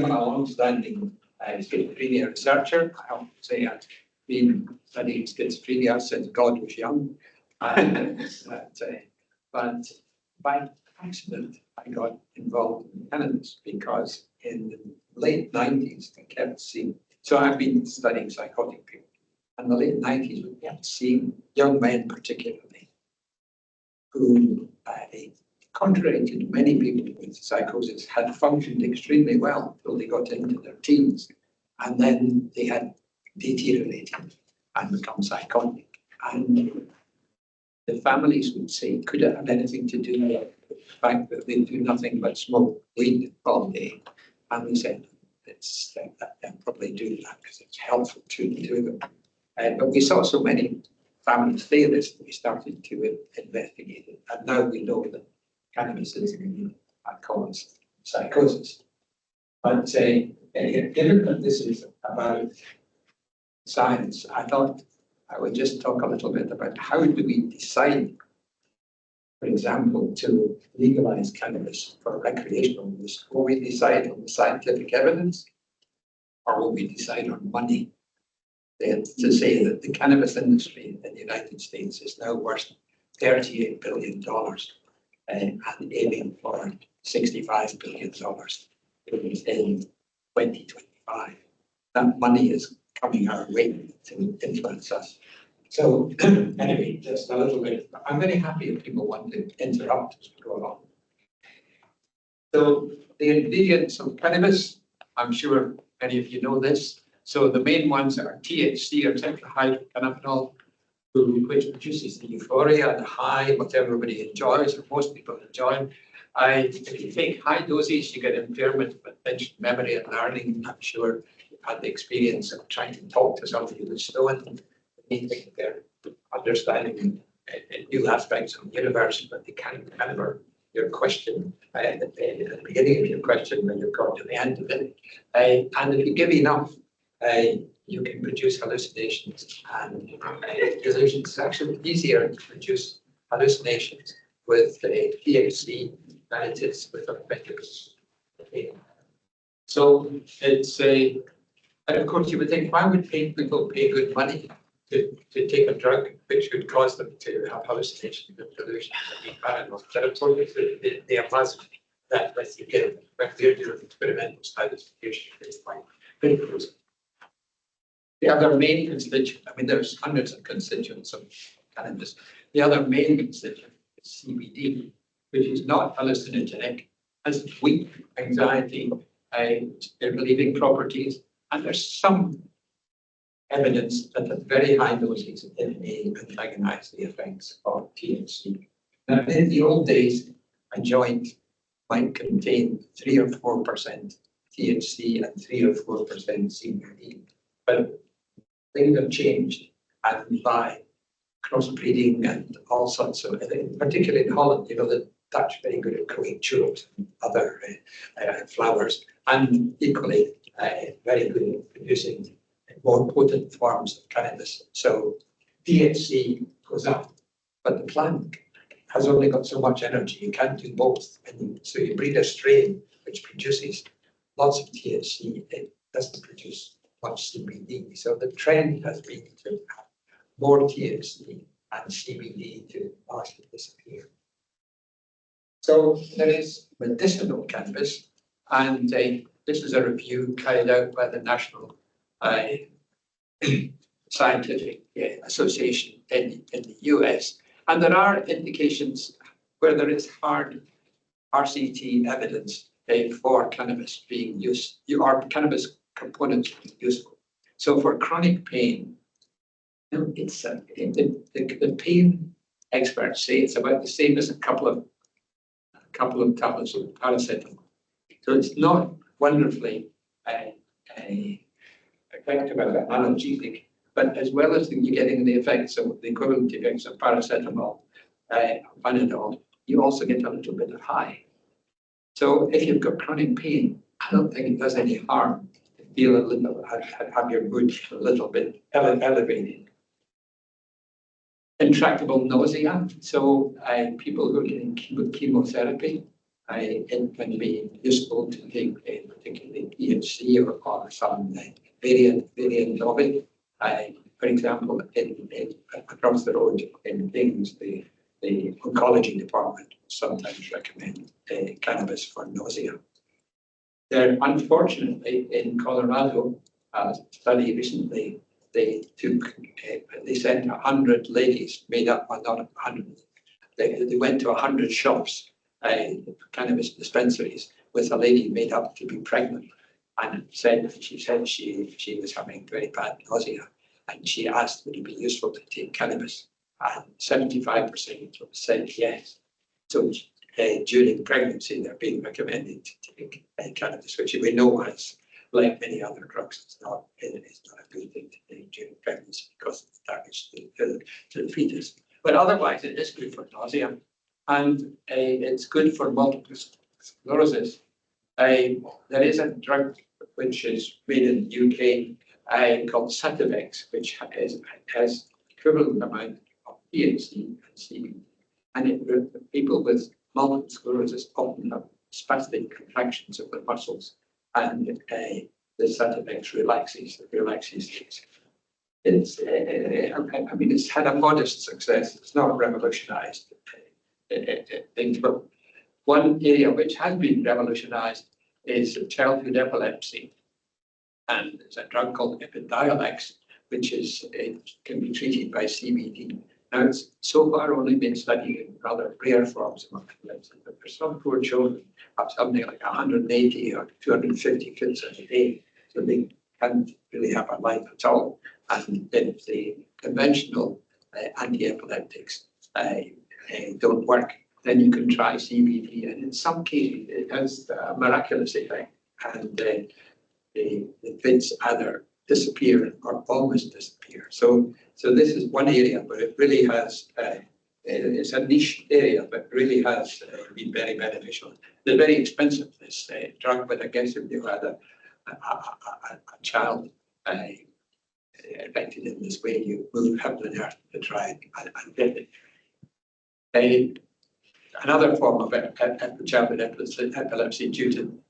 a long-standing schizophrenia researcher. I have to say I've been studying schizophrenia since God was young. But by accident, I got involved in cannabis because in the late 90s, I kept seeing. So I've been studying psychotic people. In the late 90s, we kept seeing young men, particularly, who, contrary to many people with psychosis, had functioned extremely well until they got into their teens. And then they had deteriorated and become psychotic. And the families would say, could it have anything to do with the fact that they do nothing but smoke weed all day? And we said, they'll probably do that because it's helpful to them. But we saw so many families fail this that we started to investigate it. And now we know that cannabis is a cause psychosis. But given that this is about science, I thought I would just talk a little bit about how do we decide, for example, to legalize cannabis for recreational use. Will we decide on the scientific evidence, or will we decide on money? To say that the cannabis industry in the United States is now worth $38 billion and aiming for $65 billion in 2025. That money is coming our way to influence us. So anyway, just a little bit. I'm very happy if people want to interrupt as we go along. So the ingredients of cannabis, I'm sure many of you know this. So the main ones are THC, or tetrahydrocannabinol, which produces the euphoria, the high, what everybody enjoys, or most people enjoy. If you take high doses, you get impairment of attention, memory, and learning. I'm sure you've had the experience of trying to talk to somebody who's stoned. They think they're understanding new aspects of the universe, but they can't remember your question at the beginning of your question when you've got to the end of it. And if you give enough, you can produce hallucinations and delusions. It's actually easier to produce hallucinations with THC than it is with other methods. So it's and of course you would think, why would people pay good money to take a drug which would cause them to have hallucinations and delusions and be paranoid? But of course they are massive that lets you get when we're doing experimental studies, it's quite close. The other main constituent, I mean, there's hundreds of constituents of cannabis. The other main constituent is CBD, which is not hallucinogenic, has weak anxiety, relieving properties, and there's some evidence that at very high doses it may antagonize the effects of THC. Now, in the old days, a joint might contain 3 or 4% THC and 3 or 4% CBD, but things have changed, and by crossbreeding and all sorts of things, particularly in Holland, you know, the Dutch very good at growing tulips and other flowers, and equally very good at producing more potent forms of cannabis. So THC goes up, but the plant has only got so much energy. You can't do both. And so you breed a strain which produces lots of THC. It doesn't produce much CBD. So the trend has been to have more THC and CBD to largely disappear. So there is medicinal cannabis, and this is a review carried out by the National Scientific Association in the US. And there are indications where there is hard RCT evidence for cannabis being used, or cannabis components being useful. So for chronic pain, it's the pain experts say it's about the same as a couple of tablets of paracetamol. So it's not wonderfully effective as an analgesic, but as well as you're getting the effects of the equivalent effects of paracetamol, Panadol, you also get a little bit of high. So if you've got chronic pain, I don't think it does any harm to feel a little, have your mood a little bit elevated. Intractable nausea. So people who are getting chemotherapy, it can be useful to take a particularly THC or some variant of it. For example, across the road in Kings, the oncology department sometimes recommend cannabis for nausea. There, unfortunately, in Colorado, a study recently, they sent 100 ladies made up, well, not 100, they went to 100 shops, cannabis dispensaries, with a lady made up to be pregnant, and she said she was having very bad nausea, and she asked would it be useful to take cannabis, and 75% said yes. So during pregnancy, they're being recommended to take cannabis, which we know has, like many other drugs, it's not a good thing to take during pregnancy because it's damage to the fetus. But otherwise, it is good for nausea, and it's good for multiple sclerosis. There is a drug which is made in the UK called Sativex, which has equivalent amount of THC and CBD, and people with multiple sclerosis often have spastic contractions of the muscles, and the Sativex relaxes things. It's had a modest success. It's not revolutionized things, but one area which has been revolutionized is childhood epilepsy, and there's a drug called Epidiolex, which can be treated by CBD. Now, it's so far only been studied in rather rare forms of epilepsy, but for some poor children, have something like 180 or 250 fits a day, so they can't really have a life at all. And if the conventional anti-epileptics don't work, then you can try CBD, and in some cases it has a miraculous effect, and the fits either disappear or almost disappear. So this is one area where it really has, it's a niche area, but really has been very beneficial. They're very expensive, this drug, but I guess if you had a child affected in this way, you will have the nerve to try and get it. Another form of childhood epilepsy due to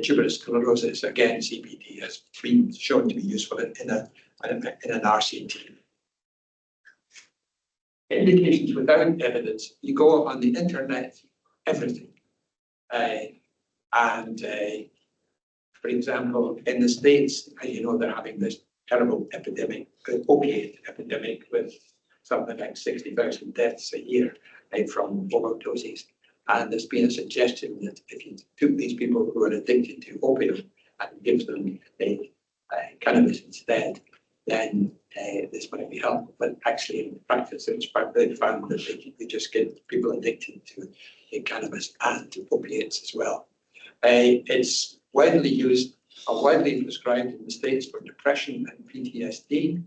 tuberous sclerosis, again, CBD has been shown to be useful in an RCT. Indications without evidence, you go on the internet, everything. For example, in the States, as you know, they're having this terrible epidemic, opiate epidemic, with something like 60,000 deaths a year from overdoses. And there's been a suggestion that if you took these people who are addicted to opium and give them cannabis instead, then this might be helpful. But actually, in practice, they found that they just get people addicted to cannabis and to opiates as well. It's widely used or widely prescribed in the States for depression and PTSD.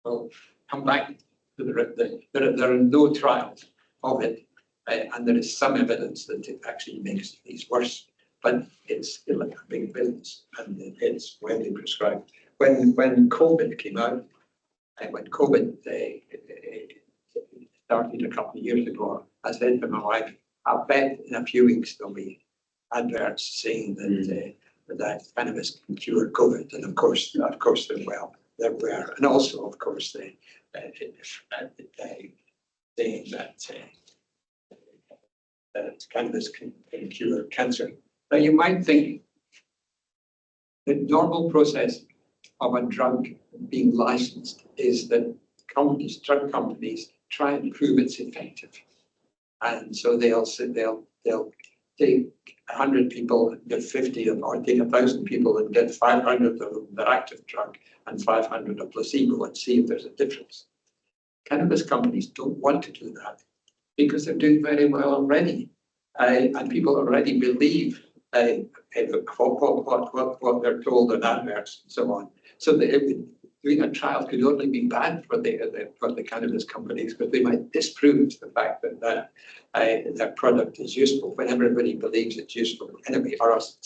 We'll come back to there are no trials of it. And there is some evidence that it actually makes these worse, but it's still like a big business, and it's widely prescribed. When COVID came out, and when COVID started a couple of years ago, I said to my wife, I bet in a few weeks there'll be adverts saying that cannabis can cure COVID, and of course there were, and also of course saying that cannabis can cure cancer. Now, you might think the normal process of a drug being licensed is that drug companies try and prove it's effective, and so they'll take 100 people and get 50 of them, or take 1,000 people and get 500 of them their active drug and 500 a placebo, and see if there's a difference. Cannabis companies don't want to do that, because they're doing very well already, and people already believe what they're told in adverts and so on. So doing a trial could only be bad for the cannabis companies, because they might disprove the fact that their product is useful when everybody believes it's useful anyway, or else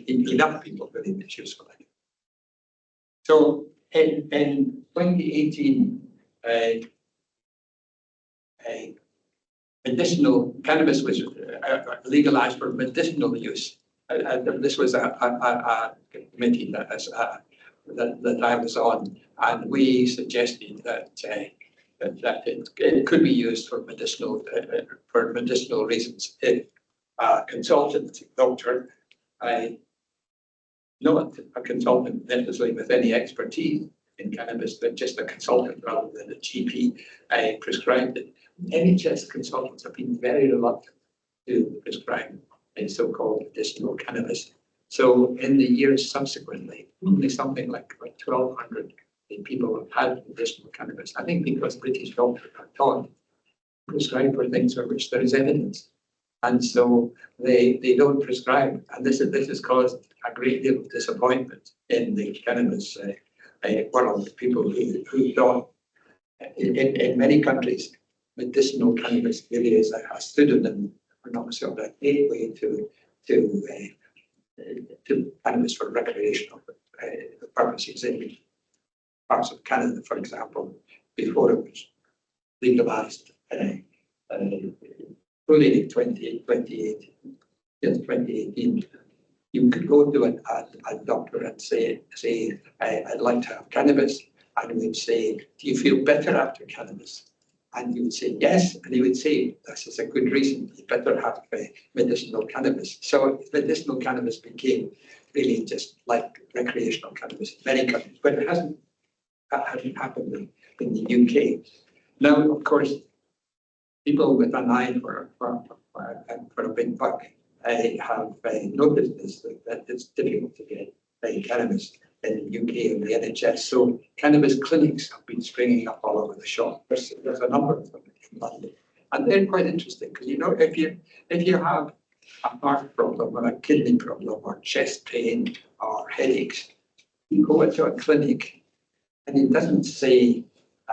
enough people believe it's useful anyway. So in 2018, medicinal cannabis was legalized for medicinal use. This was a committee that I was on, and we suggested that it could be used for medicinal reasons. If a consultant doctor, not a consultant necessarily with any expertise in cannabis, but just a consultant rather than a GP, prescribed it. NHS consultants have been very reluctant to prescribe a so-called medicinal cannabis. So in the years subsequently, only something like 1,200 people have had medicinal cannabis. I think because British doctors are taught to prescribe for things for which there is evidence. And so they don't prescribe. And this has caused a great deal of disappointment in the cannabis world. People who thought in many countries, medicinal cannabis really is a pseudonym or not sort of a gateway to cannabis for recreational purposes in parts of Canada, for example, before it was legalized fully in 2018. You could go to a doctor and say, I'd like to have cannabis, and we'd say, do you feel better after cannabis? And you would say yes, and he would say this is a good reason. You better have medicinal cannabis. So medicinal cannabis became really just like recreational cannabis in many countries, but it hasn't happened in the UK. Now, of course, people with an eye for a big buck have noticed this, that it's difficult to get cannabis in the UK and the NHS. So cannabis clinics have been springing up all over the shop. There's a number of them in London, and they're quite interesting because if you have a heart problem or a kidney problem or chest pain or headaches, you go into a clinic and it doesn't say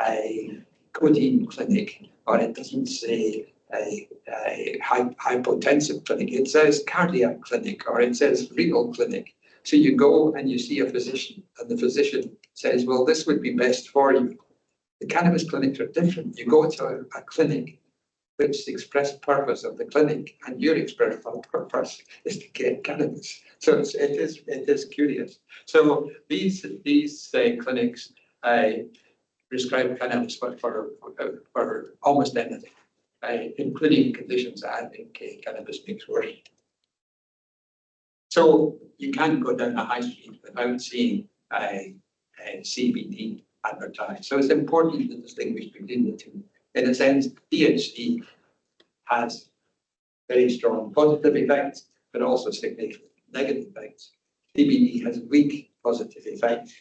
a codeine clinic or it doesn't say a hypotensive clinic. It says cardiac clinic or it says renal clinic. So you go and you see a physician, and the physician says, well, this would be best for you. The cannabis clinics are different. You go to a clinic, which the express purpose of the clinic and your express purpose is to get cannabis. So it is curious. So these clinics prescribe cannabis for almost anything, including conditions I think cannabis makes worse. So you can't go down a high street without seeing CBD advertised. So it's important to distinguish between the two. In a sense, THC has very strong positive effects, but also significant negative effects. CBD has weak positive effects,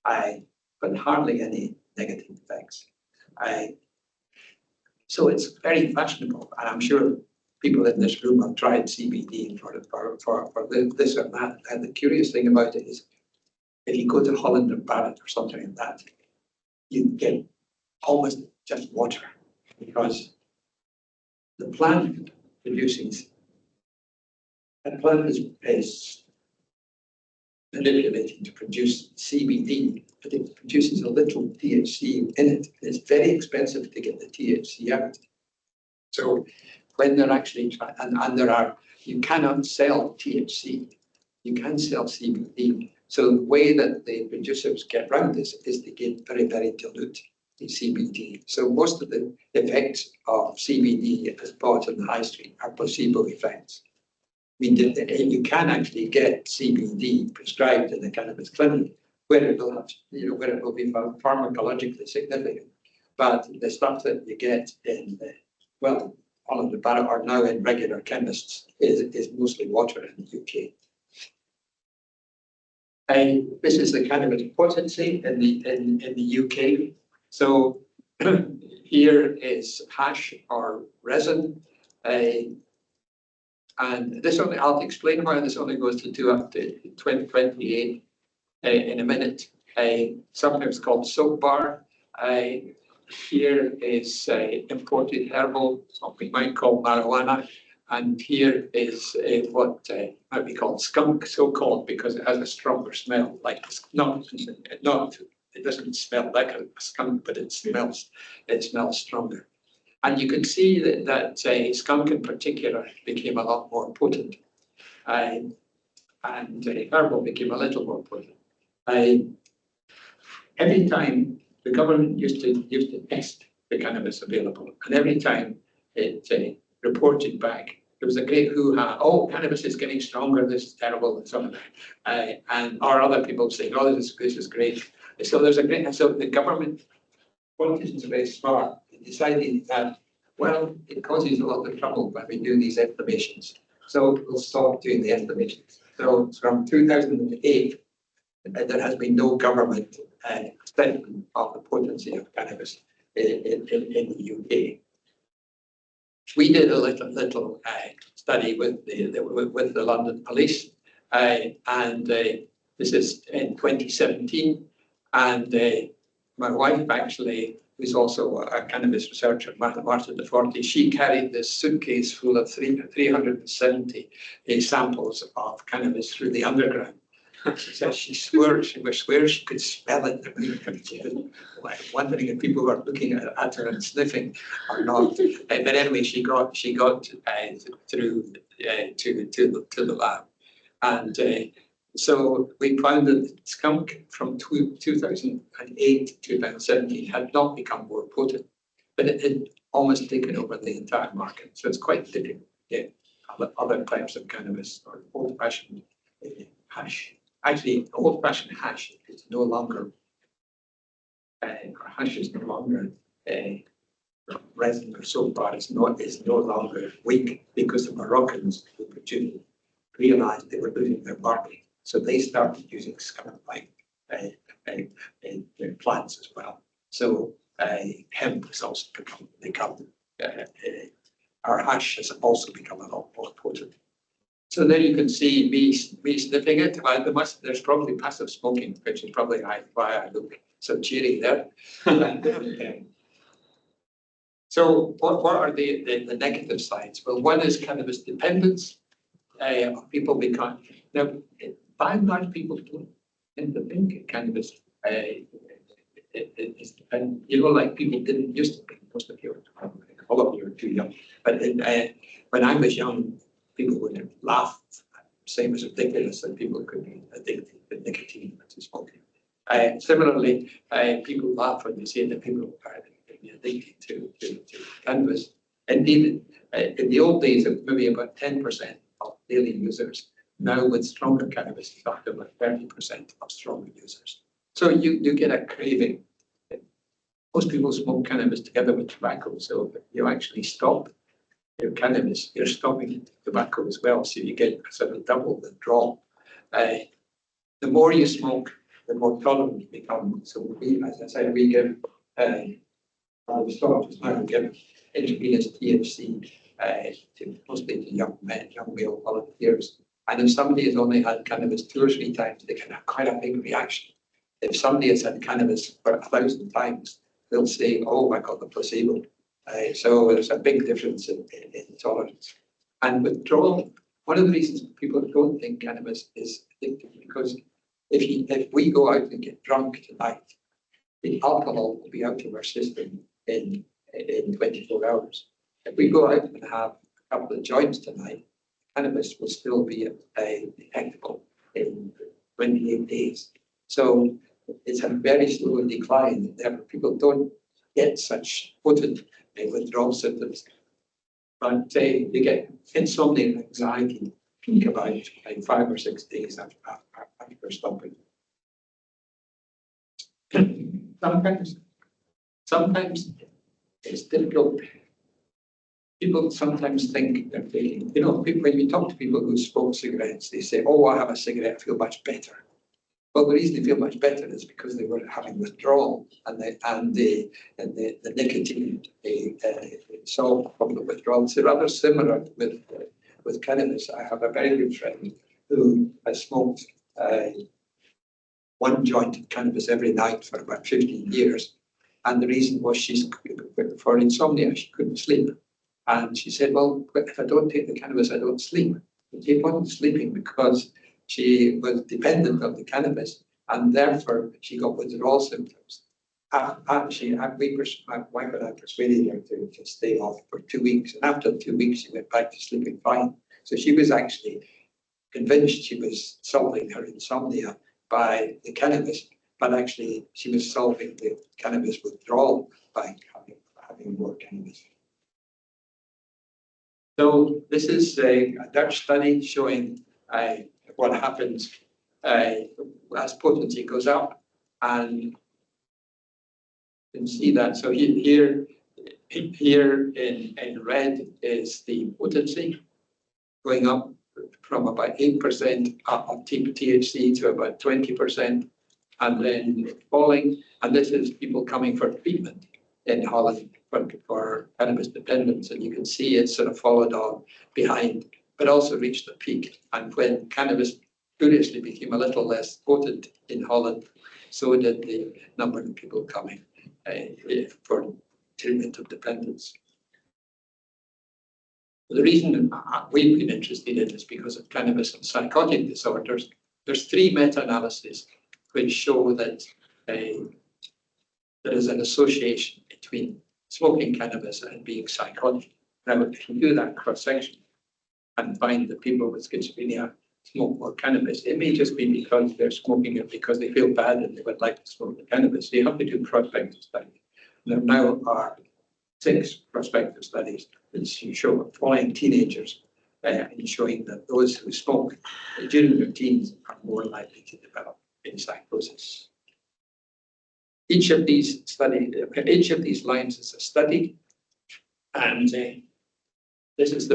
but hardly any negative effects. So it's very fashionable, and I'm sure people in this room have tried CBD for this or that. And the curious thing about it is, if you go to Holland or Barrett or something like that, you get almost just water, because the plant is manipulating to produce CBD, but it produces a little THC in it. It's very expensive to get the THC out. So when they're actually you cannot sell THC, you can sell CBD. So the way that the producers get around this is they get very, very dilute the CBD. So most of the effects of CBD as bought on the high street are placebo effects. You can actually get CBD prescribed in the cannabis clinic where it will be pharmacologically significant. But the stuff that you get in Holland and Barrett are now in regular chemists is mostly water in the UK. This is the cannabis potency in the UK. So here is hash or resin, and this only, I'll explain why this only goes to up to 2028 in a minute. Sometimes called soap bar. Here is imported herbal, what we might call marijuana, and here is what might be called skunk, so-called because it has a stronger smell. Like it doesn't smell like a skunk, but it smells stronger. And you can see that skunk in particular became a lot more potent, and herbal became a little more potent. Every time the government used to test the cannabis available, and every time it reported back, there was a great hoo-ha. Oh, cannabis is getting stronger. This is terrible, and so on. And or other people saying, "Oh, this is great." So there's a great. So the government, politicians are very smart. They decided that, well, it causes a lot of trouble when we do these estimations, so we'll stop doing the estimations. So from 2008, there has been no government study of the potency of cannabis in the UK. We did a little study with the London Police, and this is in 2017. And my wife actually, who's also a cannabis researcher, Martha DeForti, she carried this suitcase full of 370 samples of cannabis through the underground. She says she swears she could smell it. She was wondering if people were looking at her and sniffing or not. But anyway, she got through to the lab, and so we found that skunk from 2008 to 2017 had not become more potent, but it had almost taken over the entire market. So it's quite difficult to get other types of cannabis or old-fashioned hash. Actually, old-fashioned hash is no longer, or hash is no longer resin or so far. Is no longer weak because the Moroccans who produced it realized they were losing their market, so they started using skunk-like plants as well. So hemp has also become our hash has also become a lot more potent. So there you can see me sniffing it. There's probably passive smoking, which is probably why I look so cheery there. So what are the negative sides? Well, one is cannabis dependence. People become, now, by and large, people don't tend to think cannabis is dependent. You know, like people didn't used to think. Most of you are, all of you are too young. But when I was young, people would laugh, same as ridiculous that people could be addicted to nicotine and to smoking. Similarly, people laugh when they say that people are addicted to cannabis. Indeed, in the old days, it was maybe about 10% of daily users. Now, with stronger cannabis, it's up to about 30% of stronger users. So you get a craving. Most people smoke cannabis together with tobacco, so you actually stop your cannabis, you're stopping tobacco as well, so you get a sort of double withdrawal. The more you smoke, the more tolerant you become. So we, as I said, we give we give intravenous THC mostly to young men, young male volunteers. And if somebody has only had cannabis 2 or 3 times, they can have quite a big reaction. If somebody has had cannabis for 1,000 times, they'll say, "Oh, I got the placebo." So there's a big difference in tolerance. And withdrawal, one of the reasons people don't think cannabis is addictive, because if we go out and get drunk tonight, the alcohol will be out of our system in 24 hours. If we go out and have a couple of joints tonight, cannabis will still be detectable in 28 days. So it's a very slow decline. People don't get such potent withdrawal symptoms. But you get insomnia and anxiety peak about 5 or 6 days after stopping. Sometimes it's difficult. People sometimes think they're taking, when you talk to people who smoke cigarettes, they say, "Oh, I have a cigarette, I feel much better." Well, the reason they feel much better is because they were having withdrawal, and the nicotine solved the problem of withdrawal. It's rather similar with cannabis. I have a very good friend who has smoked 1 joint of cannabis every night for about 15 years. And the reason was for insomnia, she couldn't sleep. And she said, "Well, if I don't take the cannabis, I don't sleep." But she wasn't sleeping because she was dependent on the cannabis, and therefore she got withdrawal symptoms. Actually, my wife and I persuaded her to stay off for 2 weeks. And after 2 weeks, she went back to sleeping fine. So she was actually convinced she was solving her insomnia by the cannabis, but actually she was solving the cannabis withdrawal by having more cannabis. So this is a Dutch study showing what happens as potency goes up, and you can see that. So here in red is the potency going up from about 8% of THC to about 20%, and then falling. And this is people coming for treatment in Holland for cannabis dependence. And you can see it sort of followed on behind, but also reached a peak. And when cannabis curiously became a little less potent in Holland, so did the number of people coming for treatment of dependence. The reason we've been interested in is because of cannabis and psychotic disorders. There's 3 meta-analyses which show that there is an association between smoking cannabis and being psychotic. Now, if you do that cross-section and find that people with schizophrenia smoke more cannabis, it may just be because they're smoking it because they feel bad and they would like to smoke the cannabis. So you have to do cross-section studies. There now are 6 prospective studies that show following teenagers and showing that those who smoke during their teens are more likely to develop in psychosis. Each of these lines is a study, and this is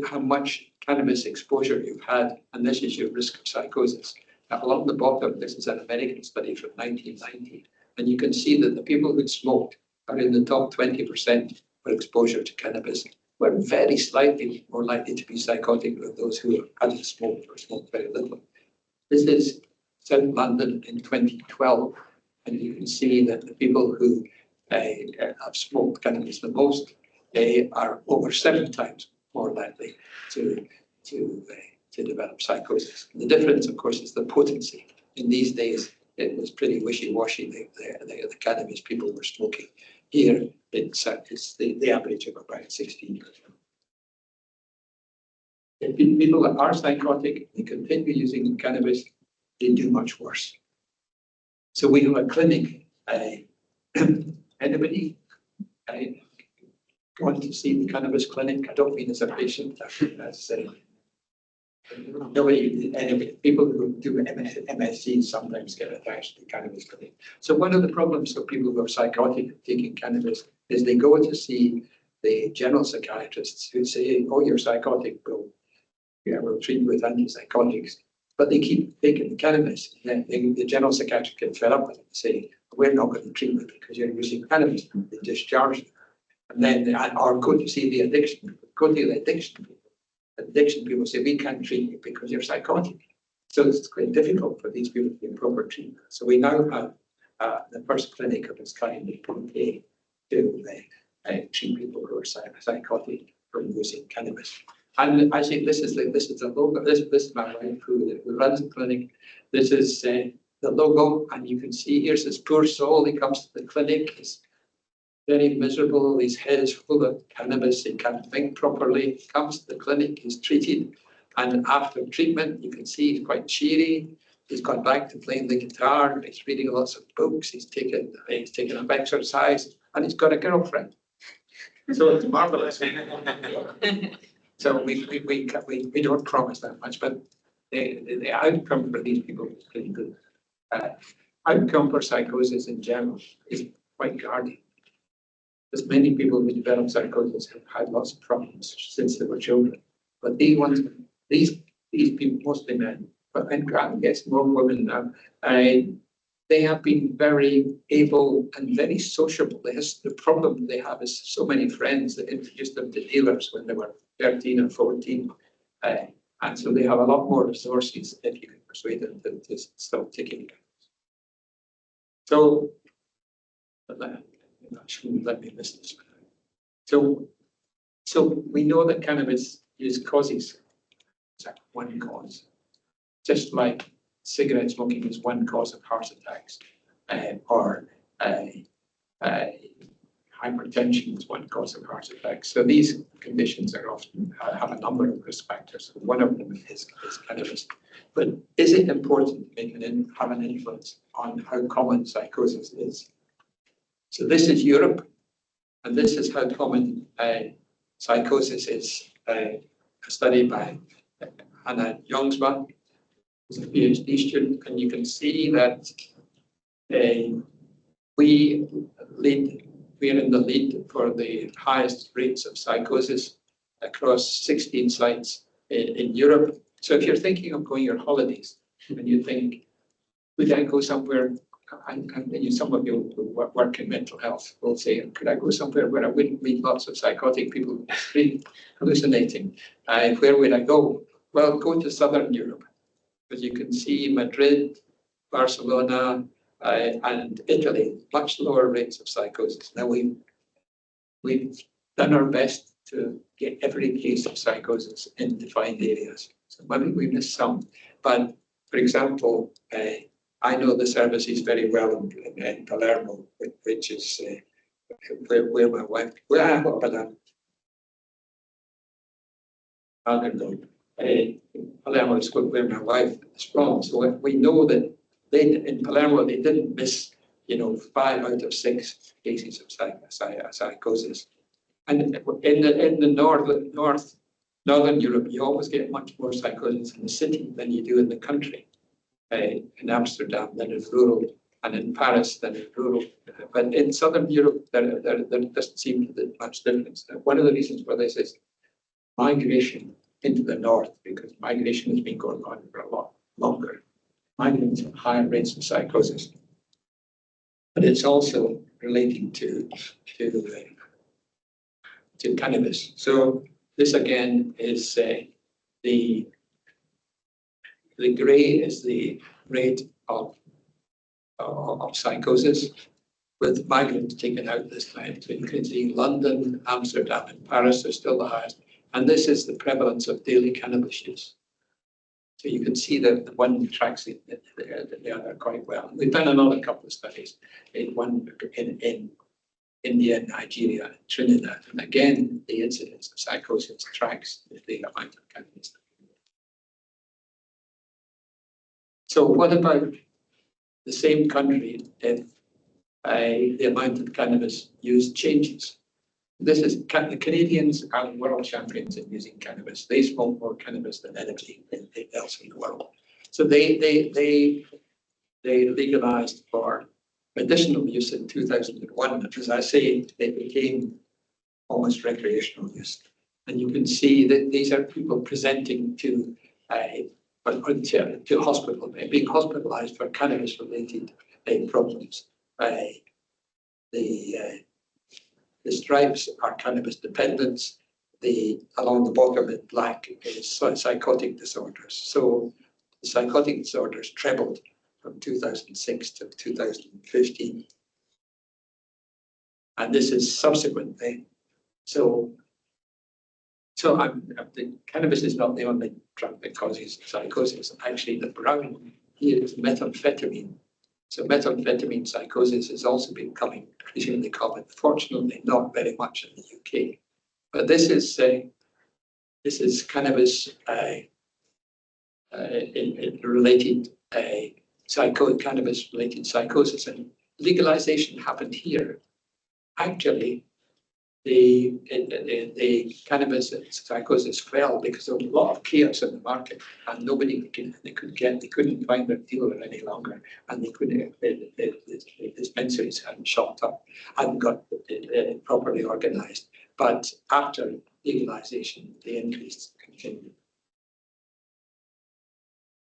how much cannabis exposure you've had, and this is your risk of psychosis. Now, along the bottom, this is an American study from 1990, and you can see that the people who smoked are in the top 20% for exposure to cannabis. We're very slightly more likely to be psychotic than those who hadn't smoked or smoked very little. This is South London in 2012, and you can see that the people who have smoked cannabis the most are over 7 times more likely to develop psychosis. The difference, of course, is the potency. In these days, it was pretty wishy-washy, the cannabis people were smoking. Here, it's the average of about 16%. If people that are psychotic, they continue using cannabis, they do much worse. So we have a clinic. Anybody going to see the cannabis clinic? I don't mean as a patient. Anybody, people who do MSc sometimes get attached to cannabis clinic. So one of the problems for people who are psychotic taking cannabis is they go to see the general psychiatrists who say, "Oh, you're psychotic, we'll treat you with antipsychotics." But they keep taking the cannabis. And then the general psychiatrist gets fed up with it and say, "We're not going to treat you because you're using cannabis." They discharge you. And then, or go to see the addiction. Go to the addiction people. Addiction people say, "We can't treat you because you're psychotic." So it's quite difficult for these people to get proper treatment. So we now have the first clinic of its kind in UK to treat people who are psychotic from using cannabis. And I think this is the logo. This is my wife who runs the clinic. This is the logo, and you can see here's this poor soul. He comes to the clinic. He's very miserable. His head is full of cannabis. He can't think properly. He comes to the clinic. He's treated, and after treatment, you can see he's quite cheery. He's gone back to playing the guitar. He's reading lots of books. He's taken up exercise, and he's got a girlfriend. So it's marvelous. So we don't promise that much, but the outcome for these people is pretty good. Outcome for psychosis in general is quite guarding. There's many people who develop psychosis have had lots of problems since they were children, but these people, mostly men, but I guess more women now, they have been very able and very sociable. The problem they have is so many friends that introduced them to dealers when they were 13 or 14. And so they have a lot more resources if you can persuade them to stop taking it. So, shouldn't let me miss this. So we know that cannabis causes one cause, just like cigarette smoking is one cause of heart attacks. or hypertension is one cause of heart attack. So these conditions are often have a number of risk factors. One of them is cannabis. But is it important to have an influence on how common psychosis is? So this is Europe, and this is how common psychosis is. A study by Anna Youngsma, who's a PhD student, and you can see that we are in the lead for the highest rates of psychosis across 16 sites in Europe. So if you're thinking of going your holidays and you think, would I go somewhere, and some of you who work in mental health will say, could I go somewhere where I wouldn't meet lots of psychotic people hallucinating? Where would I go? Well, go to Southern Europe, because you can see Madrid, Barcelona, and Italy, much lower rates of psychosis. Now we've done our best to get every case of psychosis in defined areas. So maybe we missed some, but for example, I know the services very well in Palermo, which is where my wife. Palermo is where my wife is from. So we know that in Palermo they didn't miss, 5 out of 6 cases of psychosis. And in the northern Europe, you always get much more psychosis in the city than you do in the country. In Amsterdam than in rural, and in Paris than in rural. But in Southern Europe, there doesn't seem to be much difference. One of the reasons for this is migration into the north, because migration has been going on for a lot longer. Migrants have higher rates of psychosis. But it's also relating to cannabis. So this again is the grey is the rate of psychosis, with migrants taken out this time. So you can see London, Amsterdam, and Paris are still the highest. And this is the prevalence of daily cannabis use. So you can see that the one tracks the other quite well. And we've done another couple of studies, one in India, Nigeria, and Trinidad. And again, the incidence of psychosis tracks the amount of cannabis. So what about the same country if the amount of cannabis used changes? This is the Canadians are world champions in using cannabis. They smoke more cannabis than anybody else in the world. So they legalized for medicinal use in 2001. As I say, they became almost recreational use. And you can see that these are people presenting to hospital, being hospitalized for cannabis-related problems. The stripes are cannabis dependence. Along the bottom in black is psychotic disorders. So the psychotic disorders trebled from 2006 to 2015. And this is subsequently. So the cannabis is not the only drug that causes psychosis. Actually, the brown here is methamphetamine. So methamphetamine psychosis has also becoming increasingly common. Fortunately, not very much in the UK. But this is cannabis related cannabis related psychosis, and legalization happened here. Actually, the cannabis psychosis fell because there was a lot of chaos in the market, and they couldn't find their dealer any longer, and the dispensaries hadn't shot up, hadn't got properly organized. But after legalization, the increase continued.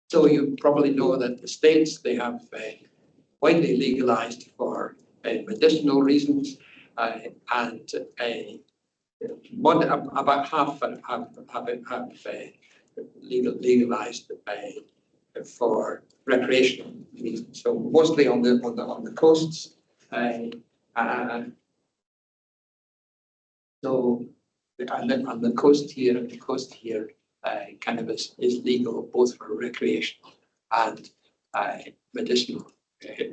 So you probably know that the states, they have widely legalized for medicinal reasons. And about half have legalized for recreational reasons. So mostly on the coasts. So on the coast here, cannabis is legal both for recreational and medicinal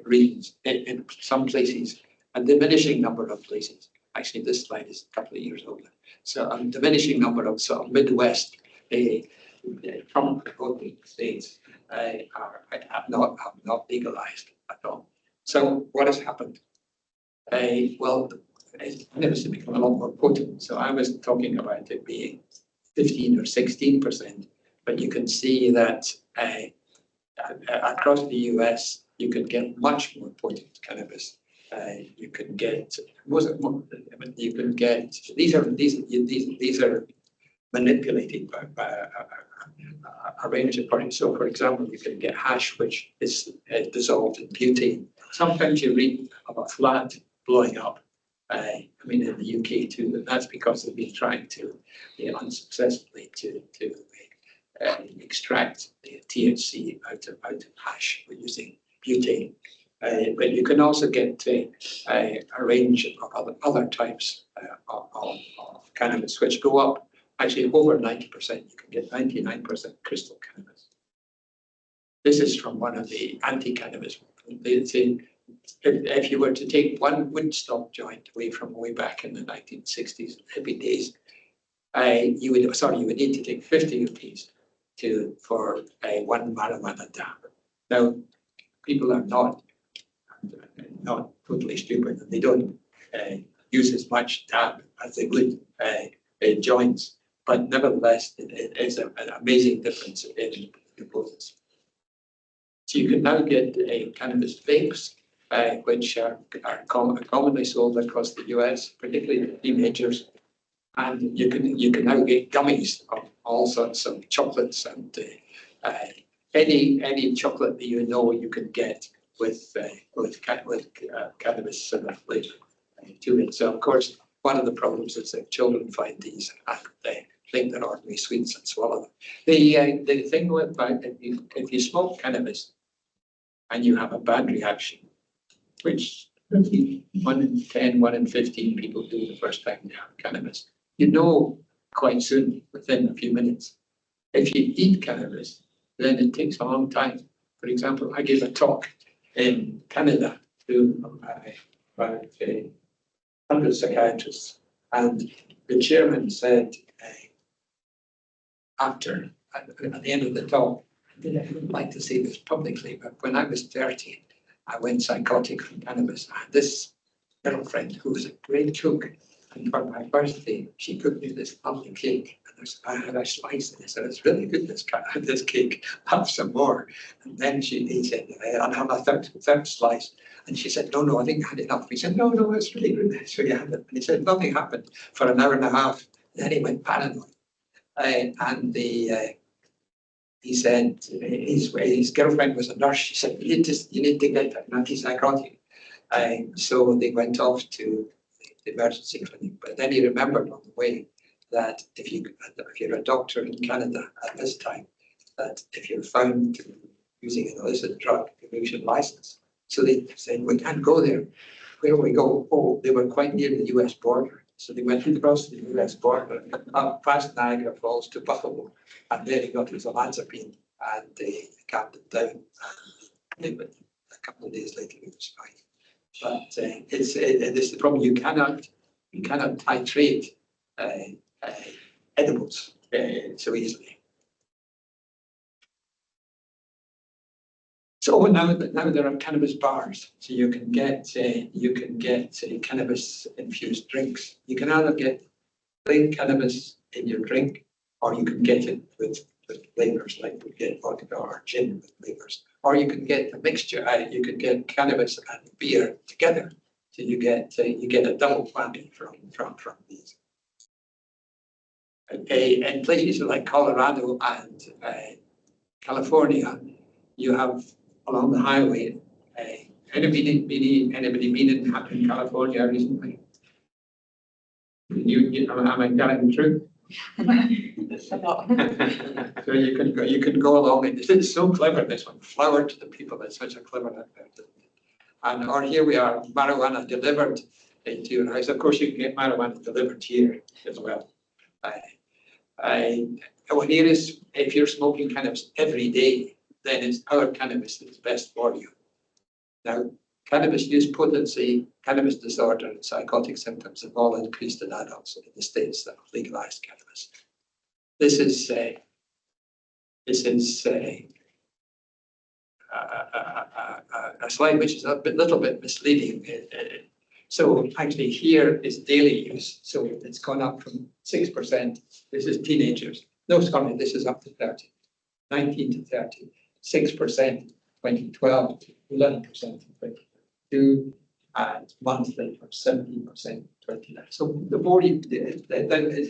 regions, in some places, a diminishing number of places. Actually, this slide is a couple of years old. So a diminishing number of sort of Midwest Trump-voting states have not legalized at all. So what has happened? Well, cannabis has become a lot more potent. So I was talking about it being 15 or 16%, but you can see that across the US, you could get much more potent cannabis. You can get you can get these are manipulated by a range of products. So, for example, you can get hash, which is dissolved in butane. Sometimes you read of a flat blowing up. I mean, in the UK too, and that's because they've been trying to, unsuccessfully, to extract the THC out of hash using butane. But you can also get a range of other types of cannabis, which go up actually over 90%. You can get 99% crystal cannabis. This is from one of the anti-cannabis. They say if you were to take one Woodstock joint away from way back in the 1960s, hippie days, you would need to take 50 of these for one marijuana dab. Now, people are not totally stupid, and they don't use as much dab as they would joints, but nevertheless, it is an amazing difference in doses. So you can now get cannabis vapes, which are commonly sold across the US, particularly to teenagers, and you can now get gummies of all sorts of chocolates and any chocolate that you can get with cannabis sort of flavor to it. So of course, one of the problems is that children find these and they think they're ordinary sweets and swallow them. The thing with if you smoke cannabis and you have a bad reaction, which 1 in 10, 1 in 15 people do the first time they have cannabis, quite soon, within a few minutes. If you eat cannabis, then it takes a long time. For example, I gave a talk in Canada to about 100 psychiatrists, and the chairman said at the end of the talk, I would like to say this publicly, but when I was 30, I went psychotic from cannabis. I had this girlfriend who was a great cook, and for my birthday, she cooked me this lovely cake. And I had a slice, and I said, "It's really good, this cake. Have some more." And then he said, "I'll have a third slice." And she said, "No, I think I had enough." He said, "No, it's really good." So you had it. And he said, nothing happened for an hour and a half. Then he went paranoid. He said his girlfriend was a nurse. She said, you need to get an antipsychotic. So they went off to the emergency clinic. But then he remembered on the way that if you're a doctor in Canada at this time, that if you're found using an illicit drug, you lose your license. So they said, "We can't go there." Where do we go? Oh, they were quite near the US border. So they went across the US border, up past Niagara Falls to Buffalo, and there he got his olanzapine, and they calmed him down. And a couple of days later, he was fine. But it's the problem. You cannot titrate edibles so easily. So now there are cannabis bars, so you can get cannabis infused drinks. You can either get plain cannabis in your drink, or you can get it with flavors, like you get vodka or gin with flavors, or you can get a mixture. You can get cannabis and beer together, so you get a double whammy from these. In places like Colorado and California, you have along the highway. Anybody been in California recently? Am I telling the truth? So you can go along, and it's so clever, this one. Flower to the people. It's such a clever effect. Or here we are, marijuana delivered to your house. Of course, you can get marijuana delivered here as well. If you're smoking cannabis every day, then it's our cannabis that's best for you. Now, cannabis use potency, cannabis disorder, and psychotic symptoms have all increased in adults in the states that have legalized cannabis. This is a slide which is a little bit misleading. So actually here is daily use. So it's gone up from 6%. This is teenagers. No, sorry, this is up to 30. 19 to 30. 6% 2012, 11% in 2022, and monthly for 17% 29. So the more you, it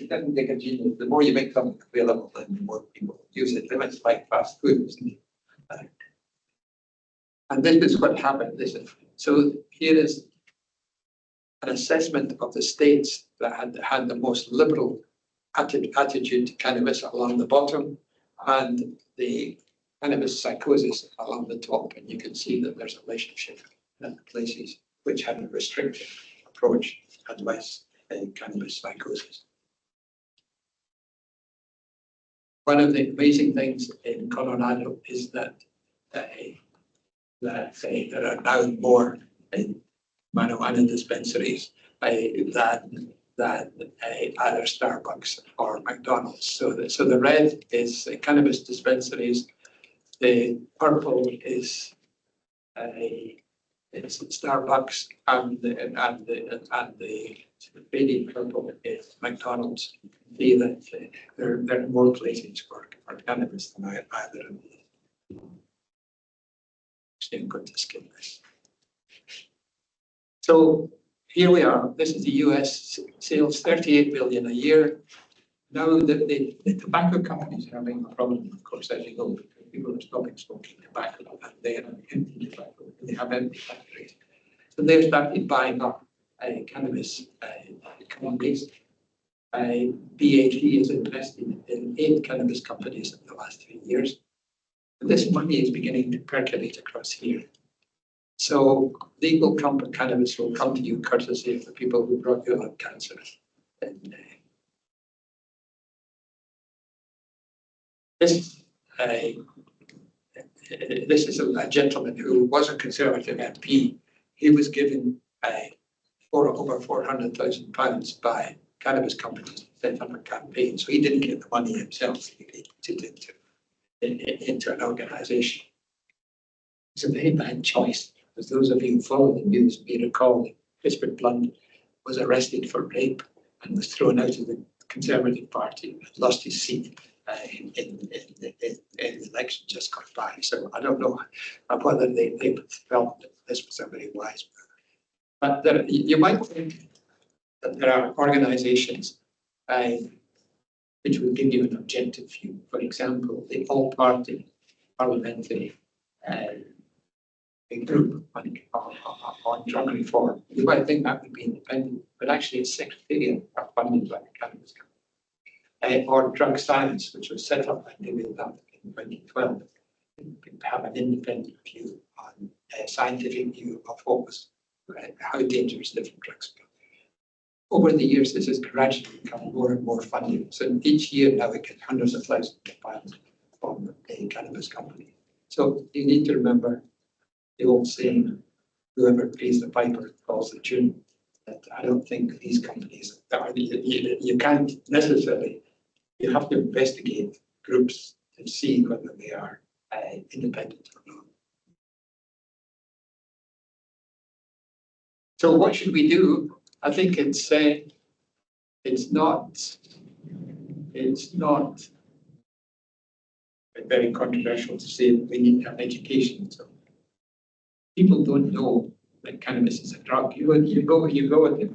doesn't take a genius, the more you make something available, then the more people use it. It's like fast food, isn't it? And this is what happened. So here is an assessment of the states that had the most liberal attitude to cannabis along the bottom, and the cannabis psychosis along the top. And you can see that there's a relationship in the places which had a restrictive approach and less cannabis psychosis. One of the amazing things in Colorado is that there are now more marijuana dispensaries than either Starbucks or McDonald's. So the red is cannabis dispensaries. The purple is Starbucks, and the fading purple is McDonald's. You can see that there are more places for cannabis than either of these. I'm going to skip this. So here we are. This is the US sales, 38 billion a year. Now the tobacco companies are having a problem, of course, as you know, because people are stopping smoking tobacco and they have empty tobacco. They have empty factories. So they've started buying up cannabis companies. BAT has invested in 8 cannabis companies in the last 3 years. And this money is beginning to percolate across here. So legal cannabis will come to you courtesy of the people who brought you lung cancer. And this is a gentleman who was a Conservative MP. He was given over £400,000 by cannabis companies to set up a campaign. So he didn't get the money himself. He put it into an organisation. It's a very bad choice. As those of you who follow the news may recall, that Christopher Blunt was arrested for rape and was thrown out of the Conservative Party and lost his seat in the election just gone by. So I don't know whether they felt that this was a very wise move. But you might think that there are organisations which will give you an objective view. For example, the All-Party Parliamentary group on drug reform. You might think that would be independent, but actually its secretariat are funded by the cannabis company. Or drug science, which was set up by David Lamb in 2012, have an independent view on a scientific view of what was how dangerous different drugs are. Over the years, this has gradually become more and more funding. So each year now we get hundreds of thousands of pounds from a cannabis company. So you need to remember the old saying, whoever pays the piper calls the tune. That I don't think these companies are, you can't necessarily, you have to investigate groups to see whether they are independent or not. So what should we do? I think it's not very controversial to say that we need to have education. So people don't know that cannabis is a drug. You go with the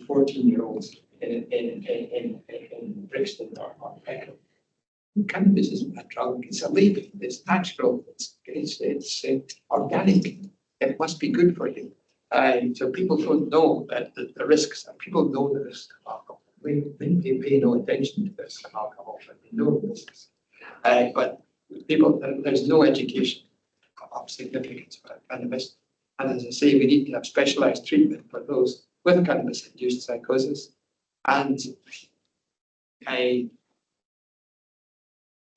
14-year-olds in Brixton or Peckham. Cannabis isn't a drug. It's illegal. It's natural. It's organic. It must be good for you. So people don't know that the risks. And people know the risks of alcohol. They pay no attention to this alcohol, but they know the risks. But people, there's no education of significance about cannabis. And as I say, we need to have specialized treatment for those with cannabis-induced psychosis. And I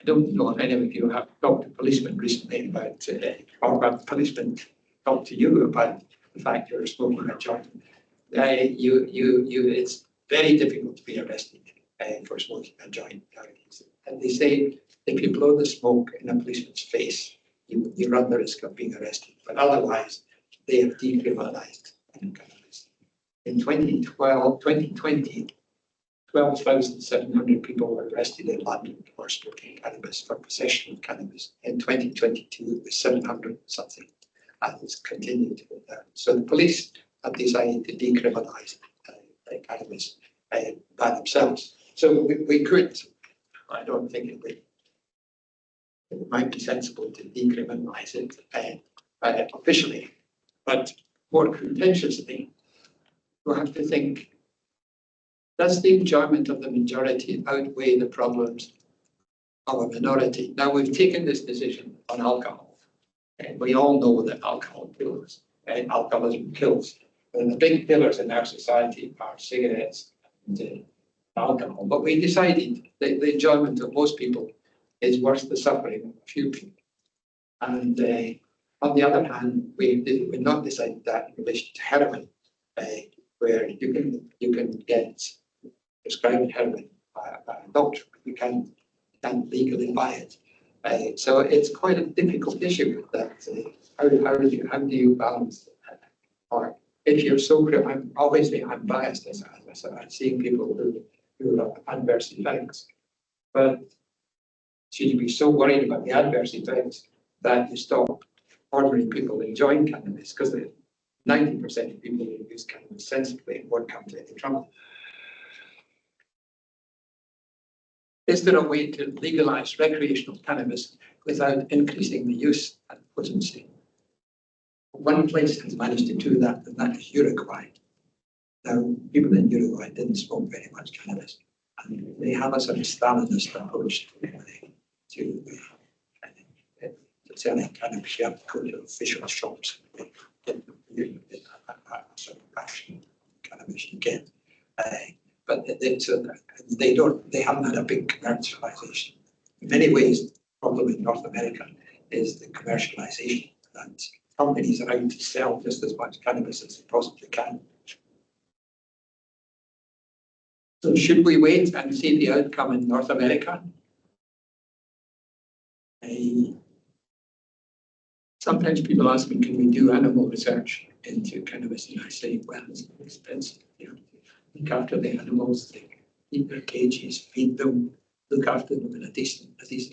don't know if any of you have talked to policemen recently about policemen talk to you about the fact you're smoking a joint, it's very difficult to be arrested for smoking a joint nowadays. And they say if you blow the smoke in a policeman's face, you run the risk of being arrested. But otherwise, they have decriminalized cannabis. In 2020, 12,700 people were arrested in London for smoking cannabis, for possession of cannabis. In 2022, it was 700 something, and it's continued. So the police have decided to decriminalise cannabis by themselves. So we could, I don't think it might be sensible to decriminalise it officially, but more contentiously, we'll have to think, does the enjoyment of the majority outweigh the problems of a minority? Now, we've taken this decision on alcohol, and we all know that alcohol kills, and alcoholism kills. And the big pillars in our society are cigarettes and alcohol. But we decided that the enjoyment of most people is worth the suffering of a few people. And on the other hand, we've not decided that in relation to heroin, where you can get prescribed heroin by a doctor, but you can't legally buy it. So it's quite a difficult issue that how do you balance that? Or if you're so, I'm biased as I'm seeing people who have adverse effects, but should you be so worried about the adverse effects that you stop ordinary people enjoying cannabis, because 90% of people who use cannabis sensibly won't come to any trouble. Is there a way to legalize recreational cannabis without increasing the use and potency? One place has managed to do that, and that is Uruguay. Now, people in Uruguay didn't smoke very much cannabis, and they have a sort of Stalinist approach to selling cannabis. You have to go to official shops and get sort of ration cannabis you get. But they haven't had a big commercialization. In many ways, the problem in North America is the commercialization, that companies are out to sell just as much cannabis as they possibly can. So should we wait and see the outcome in North America? Sometimes people ask me, can we do animal research into cannabis? And I say, well, it's expensive. You know, look after the animals, they keep their cages, feed them, look after them in a decent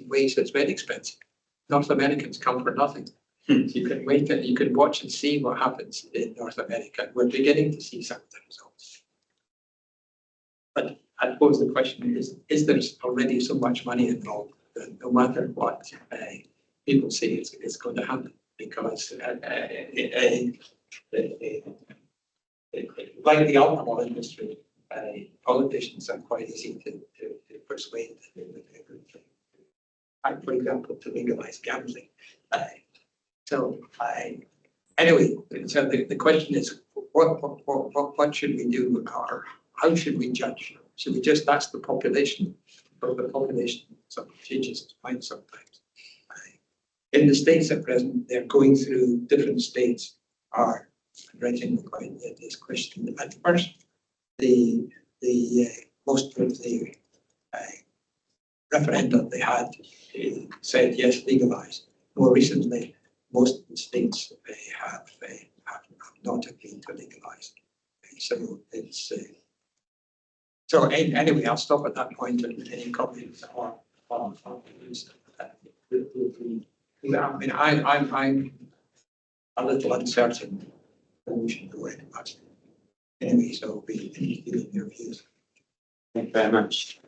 way. So it's very expensive. North Americans come for nothing. You can wait and you can watch and see what happens in North America. We're beginning to see some of the results. But I suppose the question is there already so much money involved that no matter what people say it's going to happen? Because like the alcohol industry, politicians are quite easy to persuade. For example, to legalize gambling. Anyway, so the question is, what should we do, or how should we judge? Should we just ask the population, or the population sort of changes its mind sometimes? In the States at present, they're going through different states are addressing this question. At first, the most of the referenda they had said yes, legalize. More recently, most of the states have not agreed to legalize. So it's so anyway. I'll stop at that point. And any comments on I mean, I'm a little uncertain that we should go ahead much. Anyway, so I'll be interested in your views. Thank you very much.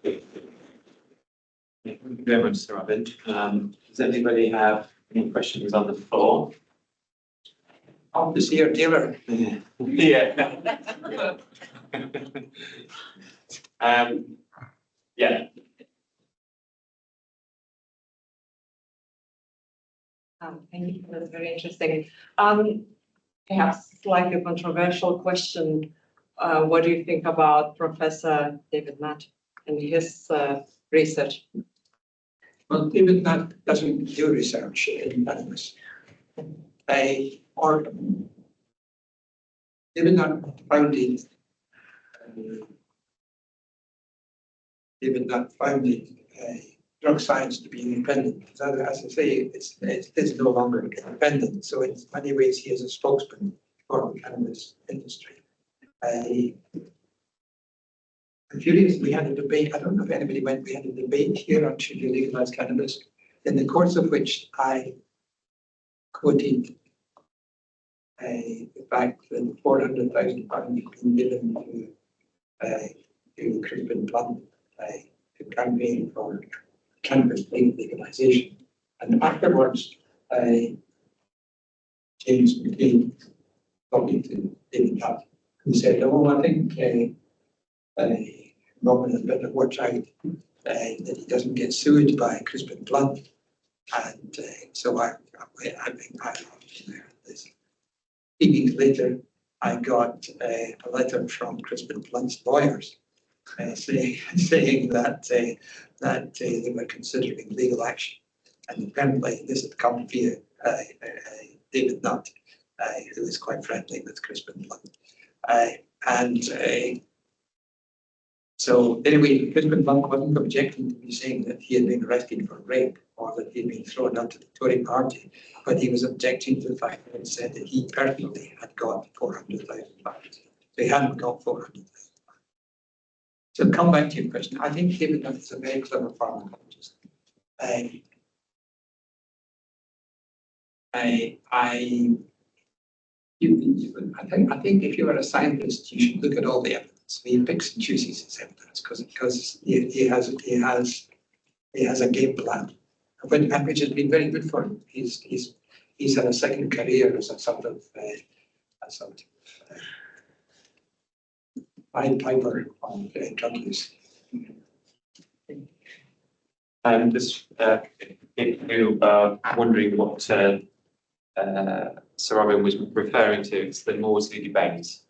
Thank you very much, Sir Robin. Does anybody have any questions on the floor? I'll see your dealer. Yeah. Yeah. Thank you. That's very interesting. Perhaps slightly controversial question. What do you think about Professor David Nutt and his research? Well, David Nutt doesn't do research in cannabis. Or David not founded, drug science to be independent. As I say, it's no longer independent. So in many ways, he is a spokesman for the cannabis industry. I'm curious, we had a debate, I don't know if anybody went, we had a debate here on should you legalize cannabis, in the course of which I quoted the fact that £400,000 been given to Crispin Blunt to campaign for cannabis legalization. And afterwards, James McLean, talking to David Hutt, who said, oh, I think Robin had better watch out that he doesn't get sued by Crispin Blunt. And so I this. 8 weeks later, I got a letter from Crispin Blunt's lawyers saying that they were considering legal action. And apparently this had come via David Nutt, who is quite friendly with Crispin Blunt. So anyway, Crispin Blunt wasn't objecting to me saying that he had been arrested for rape or that he had been thrown out of the Tory party, but he was objecting to the fact that it said that he personally had got £400,000. So he hadn't got £400,000. So come back to your question. I think David Nutt is a very clever pharmacologist. I think if you are a scientist, you should look at all the evidence. He picks and chooses his evidence because he has a game plan, which has been very good for him. He's had a second career as a sort of Pied Piper on drug use. Just if you are wondering what Sir Robin was referring to, it's the Maudsley debate,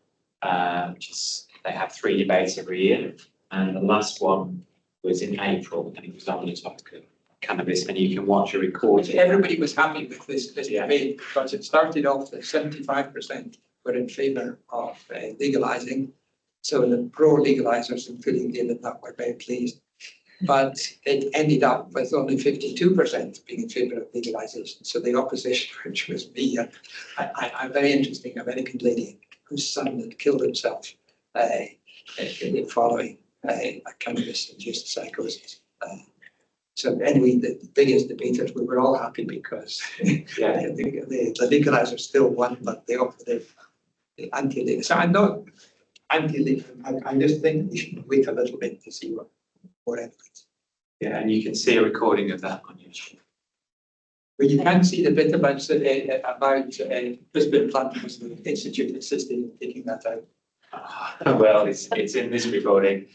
which is they have 3 debates every year, and the last one was in April, and it was on the topic of cannabis, and you can watch a recording. Everybody was happy with this debate because it started off that 75% were in favour of legalising. So the pro-legalisers, including David Nutt, were very pleased. But it ended up with only 52% being in favour of legalisation. So the opposition, which was me, a very interesting American lady whose son had killed himself following a cannabis-induced psychosis. So anyway, the biggest debaters, we were all happy because the legalisers still won, but the anti-legal. So I'm not anti-legal. I just think we should wait a little bit to see what evidence. Yeah, and you can see a recording of that on YouTube. But you can't see the bit about Crispin Blunt was the institute assisted in taking that out. Well, it's in this recording.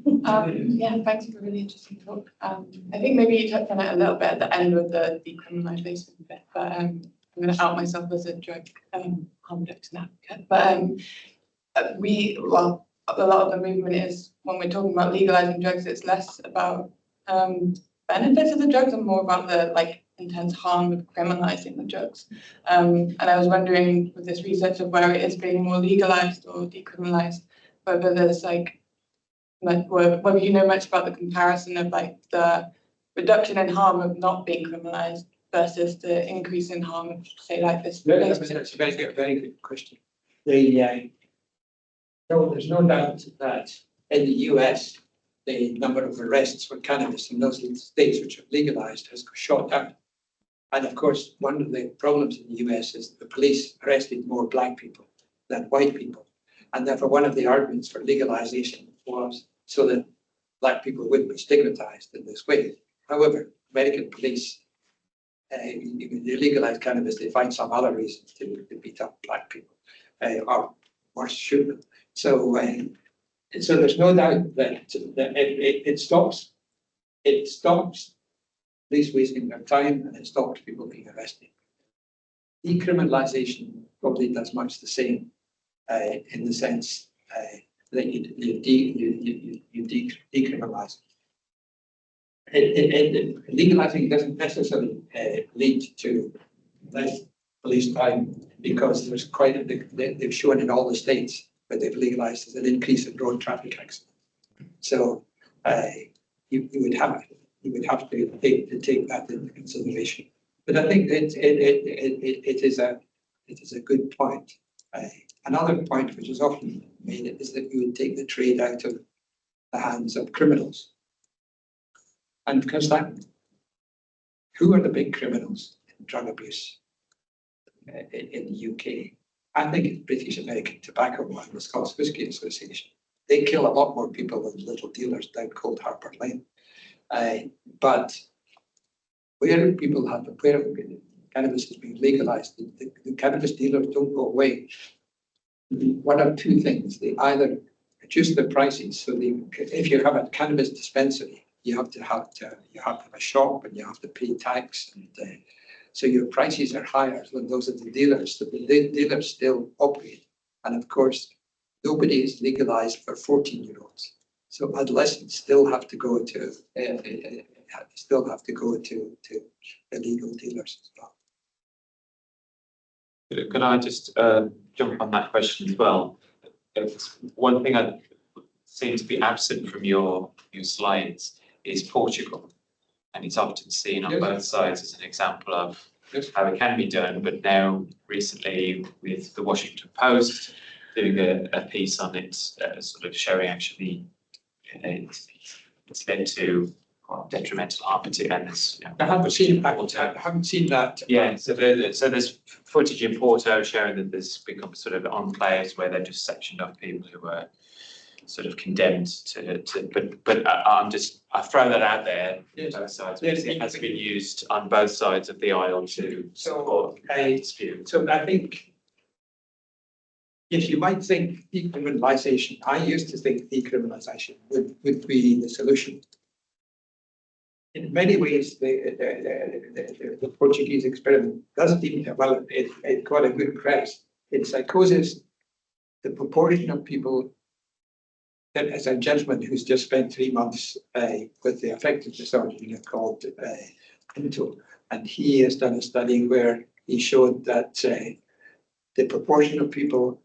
Yeah, thanks for a really interesting talk. I think maybe you touched on it a little bit at the end with the decriminalisation bit, but I'm going to out myself as a drug harm reduction advocate. But a lot of the movement is when we're talking about legalising drugs, it's less about benefits of the drugs and more about the intense harm of criminalising the drugs. And I was wondering with this research of where it is being more legalised or decriminalised, whether there's whether you know much about the comparison of the reduction in harm of not being criminalised versus the increase in harm of, say, this. That's a very good question. There's no doubt that in the US, the number of arrests for cannabis in those states which have legalised has shot down. And of course, one of the problems in the US is the police arrested more black people than white people. And therefore, one of the arguments for legalisation was so that black people wouldn't be stigmatised in this way. However, American police, they legalise cannabis, they find some other reason to beat up black people or worse, shoot them. So there's no doubt that it stops police wasting their time and it stops people being arrested. Decriminalisation probably does much the same in the sense that you decriminalise. Legalising doesn't necessarily lead to less police time because there's quite a big, they've shown in all the states where they've legalized an increase in road traffic accidents. So you would have to take that into consideration. But I think it is a good point. Another point which is often made is that you would take the trade out of the hands of criminals. And because who are the big criminals in drug abuse in the UK? I think it's British American Tobacco and the Scottish Whisky Association. They kill a lot more people than little dealers down Cold Harbour Lane. But where cannabis has been legalised, the cannabis dealers don't go away. One of two things: they either reduce their prices, so if you have a cannabis dispensary, you have to have a shop and you have to pay tax, and so your prices are higher than those of the dealers. So the dealers still operate, and of course, nobody is legalised for 14-year-olds. So adolescents still have to go to illegal dealers as well. Can I just jump on that question as well? It's one thing I seem to be absent from your slides is Portugal, and it's often seen on both sides as an example of how it can be done. But now, recently, with the Washington Post doing a piece on it, sort of showing actually it's led to detrimental harm to others. I haven't seen that. Yeah, so there's footage in Porto showing that there's become sort of enclaves where they've just sectioned off people who were sort of condemned to but I throw that out there. Yes. Both sides, because it has been used on both sides of the aisle to support dispute. So I think, yes, you might think decriminalisation. I used to think decriminalisation would be the solution. In many ways, the Portuguese experiment doesn't even, well, it got a good press. In psychosis, the proportion of people, that as a gentleman who's just spent 3 months with the affective disorder unit called Pinto, and he has done a study where he showed that the proportion of people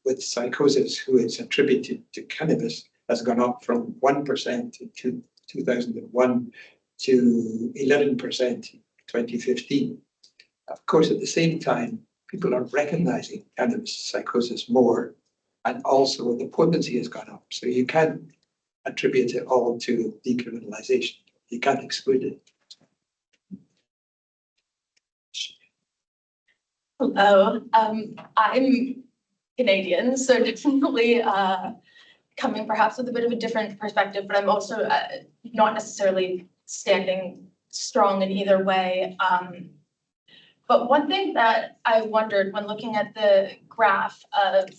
with psychosis who is attributed to cannabis has gone up from 1% in 2001 to 11% in 2015. Of course, at the same time, people are recognizing cannabis psychosis more, and also the potency has gone up. So you can't attribute it all to decriminalization. You can't exclude it. Hello, I'm Canadian, so definitely coming perhaps with a bit of a different perspective, but I'm also not necessarily standing strong in either way. But one thing that I wondered when looking at the graph of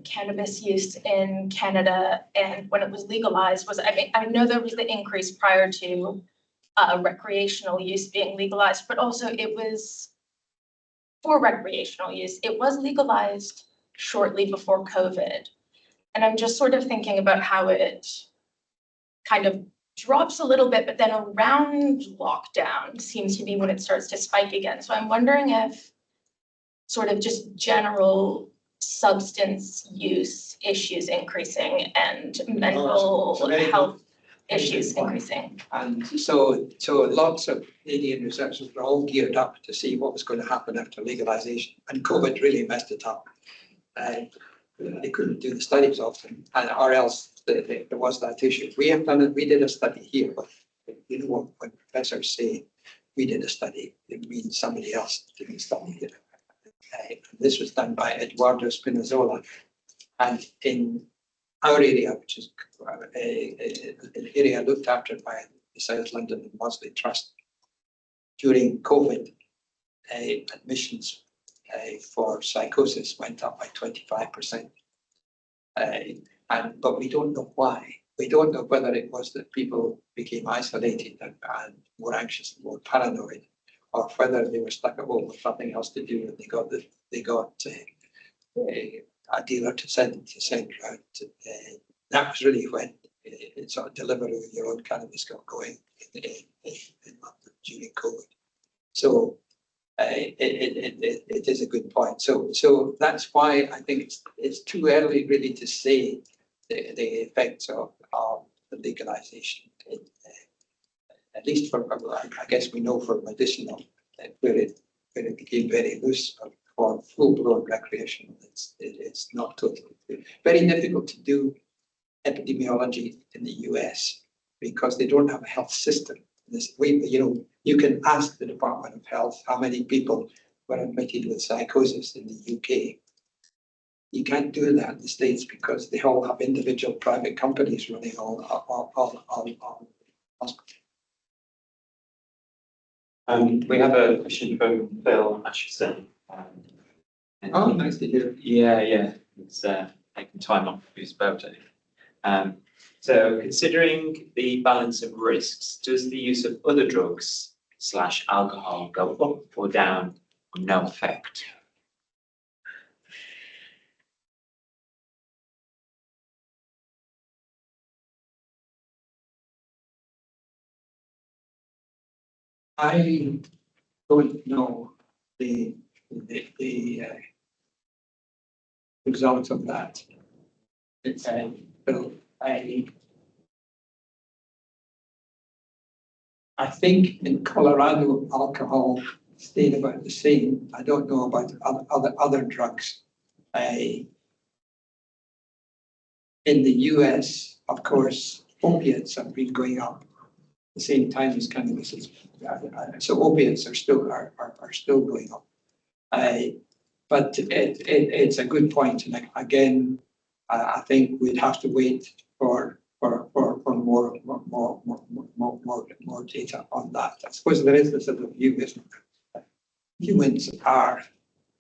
cannabis use in Canada and when it was legalized was, I know there was the increase prior to recreational use being legalized, but also it was for recreational use. It was legalized shortly before COVID. And I'm just sort of thinking about how it kind of drops a little bit, but then around lockdown seems to be when it starts to spike again. So I'm wondering if sort of just general substance use issues increasing and mental health issues increasing. And so lots of Canadian researchers were all geared up to see what was going to happen after legalization, and COVID really messed it up. They couldn't do the studies often, or else there was that issue. We did a study here, but you know when professors say we did a study, it means somebody else did a study. This was done by Eduardo Spinazzola, and in our area, which is an area looked after by the South London and Mosley Trust, during COVID, admissions for psychosis went up by 25%. But we don't know why. We don't know whether it was that people became isolated and more anxious and more paranoid, or whether they were stuck at home with nothing else to do and they got a dealer to send around. That was really when it sort of delivery of your own cannabis got going in London during COVID. So it is a good point. So that's why I think it's too early really to say the effects of the legalization. At least for, I guess we know for medicinal, where it became very loose for full-blown recreational, it's not totally clear. Very difficult to do epidemiology in the US because they don't have a health system. This way, you can ask the Department of Health how many people were admitted with psychosis in the UK. You can't do that in the States because they all have individual private companies running all hospitals. We have a question from Phil Ashton. Oh, nice to hear. Yeah. It's taking time off his birthday. So considering the balance of risks, does the use of other drugs / alcohol go up or down or no effect? I don't know the result of that. But I think in Colorado, alcohol stayed about the same. I don't know about other drugs. In the US, of course, opiates have been going up the same time as cannabis is. So opiates are still going up. But it's a good point, and again, I think we'd have to wait for more data on that. I suppose there is this sort of view, isn't there? Humans are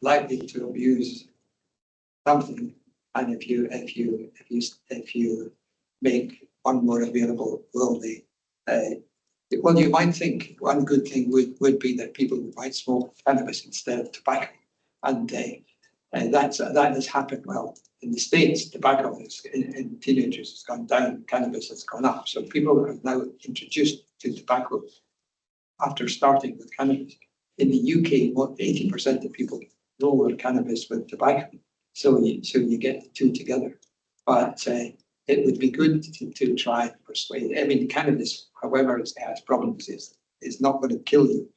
likely to abuse something, and if you make one more available, will they? Well, you might think one good thing would be that people might smoke cannabis instead of tobacco, and that has happened. Well, in the States, tobacco in teenagers has gone down, cannabis has gone up. So people are now introduced to tobacco after starting with cannabis. In the UK, what 80% of people roll their cannabis with tobacco. So you get the two together. But it would be good to try and persuade. I mean, cannabis, however it has problems, is not going to kill you,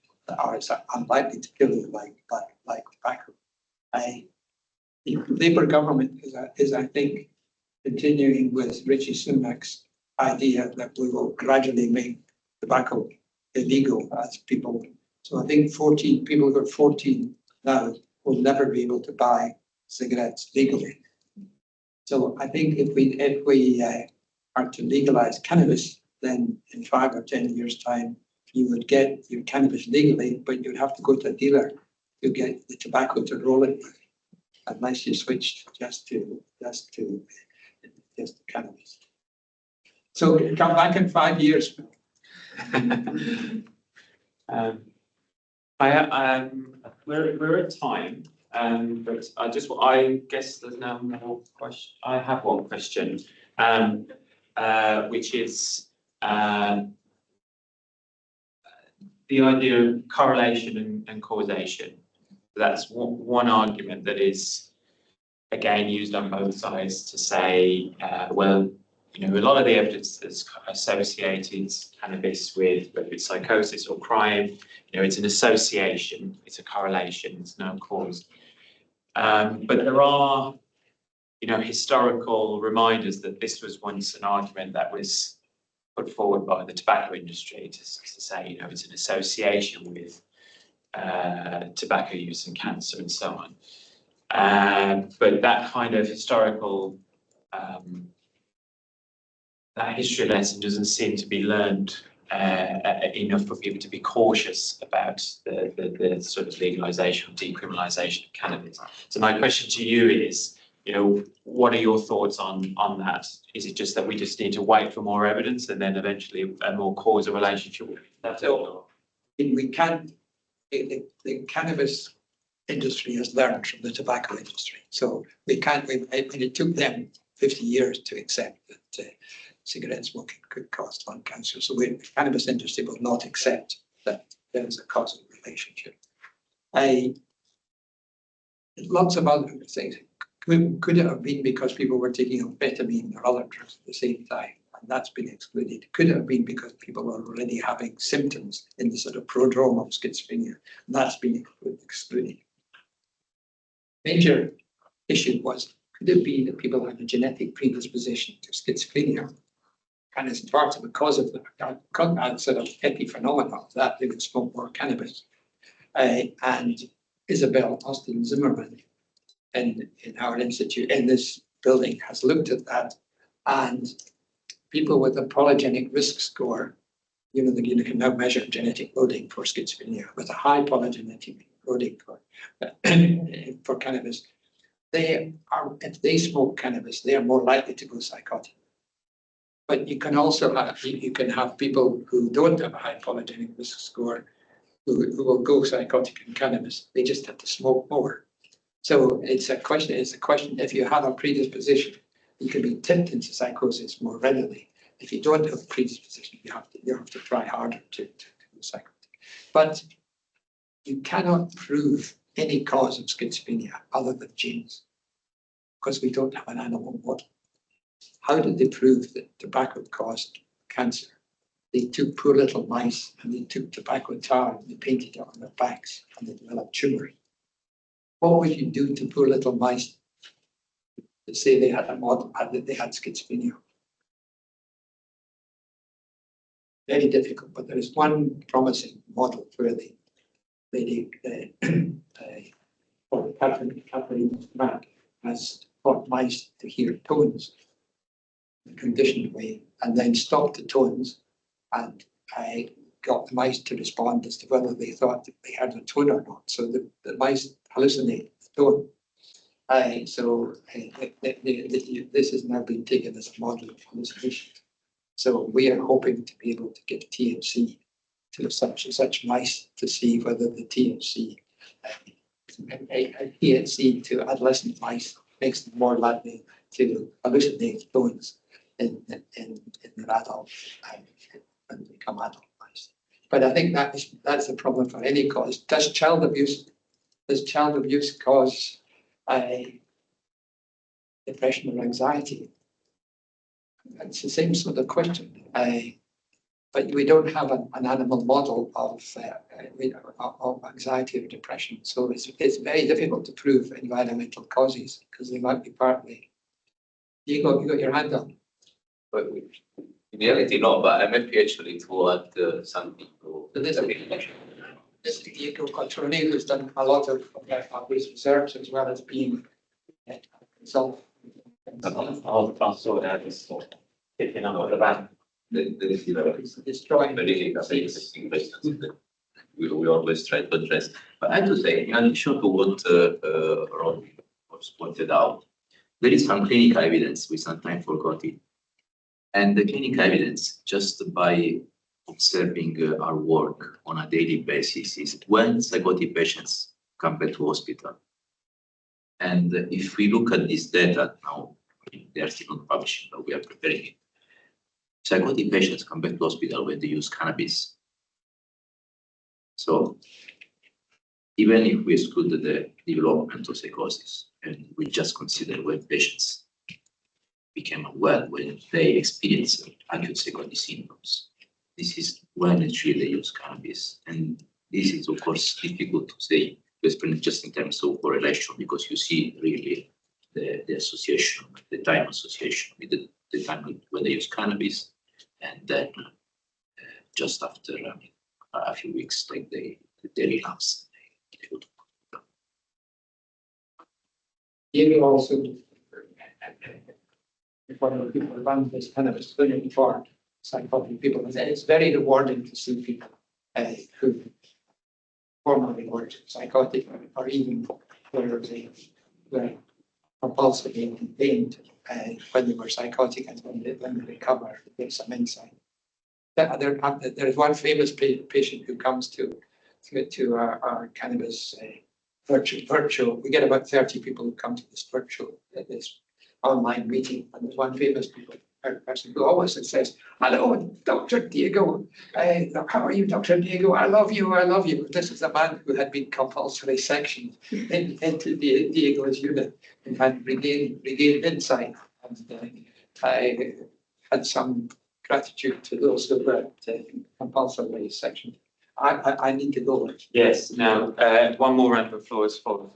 or it's unlikely to kill you like tobacco. The Labour government is, I think, continuing with Richie Sunak's idea that we will gradually make tobacco illegal as people. So I think 14 people who are 14 now will never be able to buy cigarettes legally. So I think if we are to legalize cannabis, then in 5 or 10 years' time, you would get your cannabis legally, but you'd have to go to a dealer to get the tobacco to roll it, unless you switched just to cannabis. So come back in 5 years. We're at time, but I guess there's no more question. I have one question, which is the idea of correlation and causation. That's one argument that is again used on both sides to say, well, a lot of the evidence that's associated cannabis with whether it's psychosis or crime, it's an association, it's a correlation, it's no cause. But there are, historical reminders that this was once an argument that was put forward by the tobacco industry to say, it's an association with tobacco use and cancer and so on. But that kind of historical that history lesson doesn't seem to be learned enough for people to be cautious about the sort of legalization or decriminalization of cannabis. So my question to you is, what are your thoughts on that? Is it just that we just need to wait for more evidence and then eventually a more causal relationship with that? So we can't. The cannabis industry has learned from the tobacco industry, so we can't. It took them 50 years to accept that cigarette smoking could cause lung cancer. So the cannabis industry will not accept that there is a causal relationship. Lots of other things. Could it have been because people were taking amphetamine or other drugs at the same time? And that's been excluded. Could it have been because people were already having symptoms in the sort of prodrome of schizophrenia? And that's been excluded. Major issue was, could it be that people had a genetic predisposition to schizophrenia? And as part of the cause of that sort of epiphenomenon of that, they would smoke more cannabis. And Isabel Austin Zimmerman in our institute, in this building, has looked at that. And people with a polygenic risk score, you can now measure genetic loading for schizophrenia, with a high polygenetic loading for cannabis, if they smoke cannabis, they are more likely to go psychotic. But you can also have people who don't have a high polygenic risk score who will go psychotic in cannabis. They just have to smoke more. So it's a question. If you have a predisposition, you can be tipped into psychosis more readily. If you don't have a predisposition, you have to try harder to go psychotic. But you cannot prove any cause of schizophrenia other than genes, because we don't have an animal model. How did they prove that tobacco caused cancer? They took poor little mice and they took tobacco tar and they painted it on their backs and they developed tumors. What would you do to poor little mice to say they had a model and that they had schizophrenia? Very difficult, but there is one promising model where the lady, Catherine Mack, has taught mice to hear tones in a conditioned way and then stopped the tones, and I got the mice to respond as to whether they thought that they heard a tone or not. So the mice hallucinate the tone. This has now been taken as a model of hallucination. So we are hoping to be able to give THC to such mice to see whether the THC to adolescent mice makes them more likely to hallucinate tones in their adult and become adult mice. But I think that's a problem for any cause. Does child abuse cause depression or anxiety? It's the same sort of question. But we don't have an animal model of anxiety or depression. So it's very difficult to prove environmental causes because they might be partly. You got your hand up. But in reality, no, but I'm happy actually to what some people. So this is Diego Cotroni, who's done a lot of this research as well as being consultant. All the transfer that is taken out of the van. It's destroying. Very interesting questions that we always try to address. But I have to say, in addition to what Ron was pointed out, there is some clinical evidence we sometimes forgot it. And the clinical evidence, just by observing our work on a daily basis, is when psychotic patients come back to hospital. And if we look at this data now, they are still not published, but we are preparing it. Psychotic patients come back to hospital when they use cannabis. So even if we exclude the development of psychosis and we just consider when patients became unwell, when they experience acute psychotic symptoms, this is when actually they use cannabis. And this is, of course, difficult to say, to explain just in terms of correlation, because you see really the association, the time association with the time when they use cannabis, and then just after a few weeks, like they relapse. They go to Diego also, one of the people who runs this cannabis clinic for psychotic people, and it's very rewarding to see people who formerly were psychotic or even where they were compulsively contained when they were psychotic, and when they recover, they get some insight. There is one famous patient who comes to our cannabis virtual. We get about 30 people who come to this online meeting, and there's one famous person who always says, "Hello, Dr. Diego. How are you, Dr. Diego? I love you. I love you." This is a man who had been compulsory sectioned into Diego's unit and had regained insight. And I had some gratitude to those who were compulsorily sectioned. I need to go. Yes, now, one more round of applause for